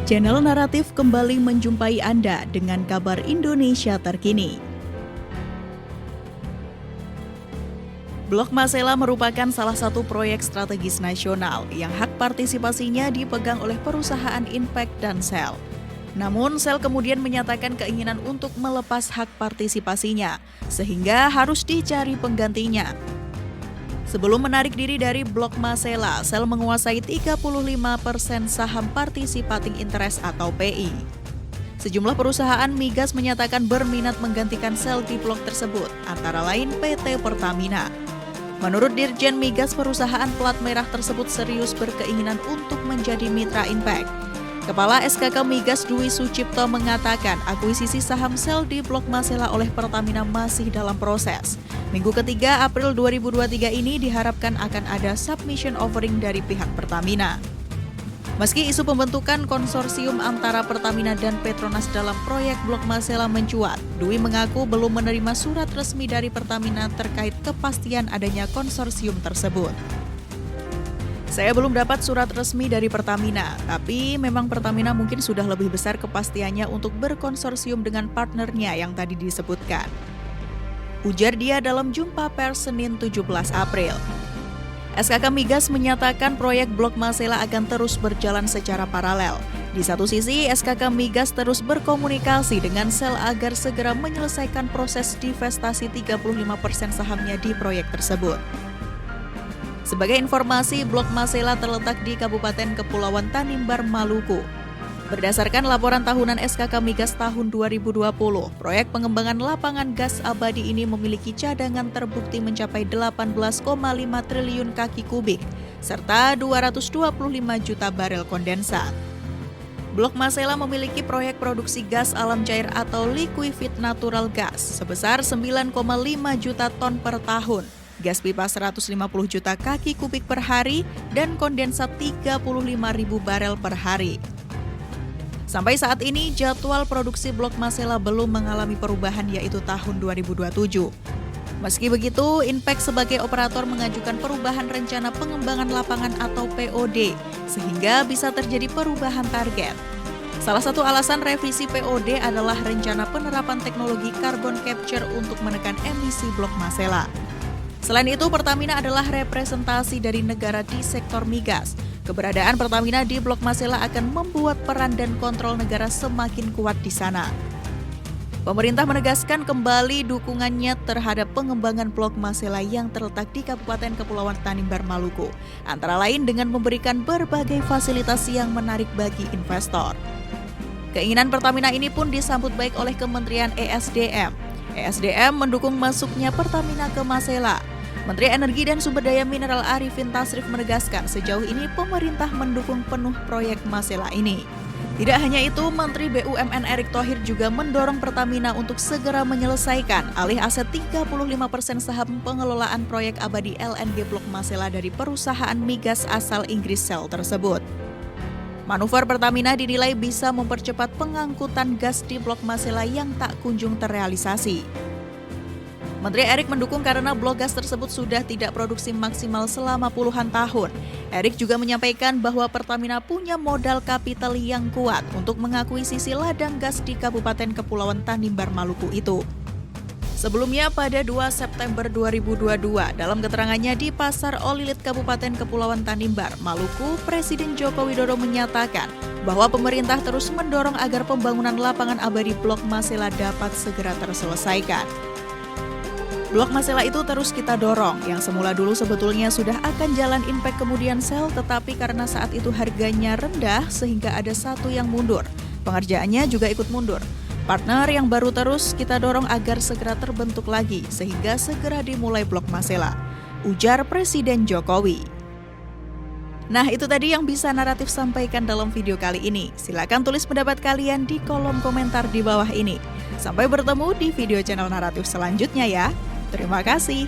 Channel Naratif kembali menjumpai Anda dengan kabar Indonesia terkini. Blok Masela merupakan salah satu proyek strategis nasional yang hak partisipasinya dipegang oleh perusahaan Impact dan Shell. Namun, Shell kemudian menyatakan keinginan untuk melepas hak partisipasinya, sehingga harus dicari penggantinya. Sebelum menarik diri dari Blok Masela, Shell menguasai 35% saham Participating Interest atau PI. Sejumlah perusahaan migas menyatakan berminat menggantikan Shell di blok tersebut, antara lain PT Pertamina. Menurut Dirjen Migas, perusahaan plat merah tersebut serius berkeinginan untuk menjadi mitra Impact. Kepala SKK Migas Dwi Sucipto mengatakan akuisisi saham Shell di Blok Masela oleh Pertamina masih dalam proses. Minggu ketiga April 2023 ini diharapkan akan ada submission offering dari pihak Pertamina. Meski isu pembentukan konsorsium antara Pertamina dan Petronas dalam proyek Blok Masela mencuat, Dwi mengaku belum menerima surat resmi dari Pertamina terkait kepastian adanya konsorsium tersebut. Saya belum dapat surat resmi dari Pertamina, tapi memang Pertamina mungkin sudah lebih besar kepastiannya untuk berkonsorsium dengan partnernya yang tadi disebutkan. Ujar dia dalam jumpa pers Senin 17 April. SKK Migas menyatakan proyek Blok Masela akan terus berjalan secara paralel. Di satu sisi, SKK Migas terus berkomunikasi dengan Shell agar segera menyelesaikan proses divestasi 35% sahamnya di proyek tersebut. Sebagai informasi, Blok Masela terletak di Kabupaten Kepulauan Tanimbar, Maluku. Berdasarkan laporan tahunan SKK Migas tahun 2020, proyek pengembangan lapangan gas abadi ini memiliki cadangan terbukti mencapai 18,5 triliun kaki kubik, serta 225 juta barel kondensat. Blok Masela memiliki proyek produksi gas alam cair atau liquefied natural gas sebesar 9,5 juta ton per tahun, gas pipa 150 juta kaki kubik per hari, dan kondensat 35.000 barel per hari. Sampai saat ini, jadwal produksi Blok Masela belum mengalami perubahan yaitu tahun 2027. Meski begitu, Impact sebagai operator mengajukan perubahan rencana pengembangan lapangan atau POD, sehingga bisa terjadi perubahan target. Salah satu alasan revisi POD adalah rencana penerapan teknologi carbon capture untuk menekan emisi Blok Masela. Selain itu, Pertamina adalah representasi dari negara di sektor migas. Keberadaan Pertamina di Blok Masela akan membuat peran dan kontrol negara semakin kuat di sana. Pemerintah menegaskan kembali dukungannya terhadap pengembangan Blok Masela yang terletak di Kabupaten Kepulauan Tanimbar, Maluku, antara lain dengan memberikan berbagai fasilitas yang menarik bagi investor. Keinginan Pertamina ini pun disambut baik oleh Kementerian ESDM. ESDM mendukung masuknya Pertamina ke Masela. Menteri Energi dan Sumber Daya Mineral Arifin Tasrif menegaskan sejauh ini pemerintah mendukung penuh proyek Masela ini. Tidak hanya itu, Menteri BUMN Erick Thohir juga mendorong Pertamina untuk segera menyelesaikan alih aset 35% saham pengelolaan proyek abadi LNG Blok Masela dari perusahaan migas asal Inggris Shell tersebut. Manuver Pertamina dinilai bisa mempercepat pengangkutan gas di Blok Masela yang tak kunjung terrealisasi. Menteri Erick mendukung karena blok gas tersebut sudah tidak produksi maksimal selama puluhan tahun. Erick juga menyampaikan bahwa Pertamina punya modal kapital yang kuat untuk mengakuisisi ladang gas di Kabupaten Kepulauan Tanimbar, Maluku itu. Sebelumnya pada 2 September 2022, dalam keterangannya di Pasar Olilit Kabupaten Kepulauan Tanimbar, Maluku, Presiden Joko Widodo menyatakan bahwa pemerintah terus mendorong agar pembangunan lapangan abadi Blok Masela dapat segera terselesaikan. Blok Masela itu terus kita dorong, yang semula dulu sebetulnya sudah akan jalan Impact kemudian Shell, tetapi karena saat itu harganya rendah sehingga ada satu yang mundur. Pengerjaannya juga ikut mundur. Partner yang baru terus kita dorong agar segera terbentuk lagi, sehingga segera dimulai Blok Masela, ujar Presiden Jokowi. Nah, itu tadi yang bisa Naratif sampaikan dalam video kali ini. Silakan tulis pendapat kalian di kolom komentar di bawah ini. Sampai bertemu di video channel Naratif selanjutnya ya. Terima kasih.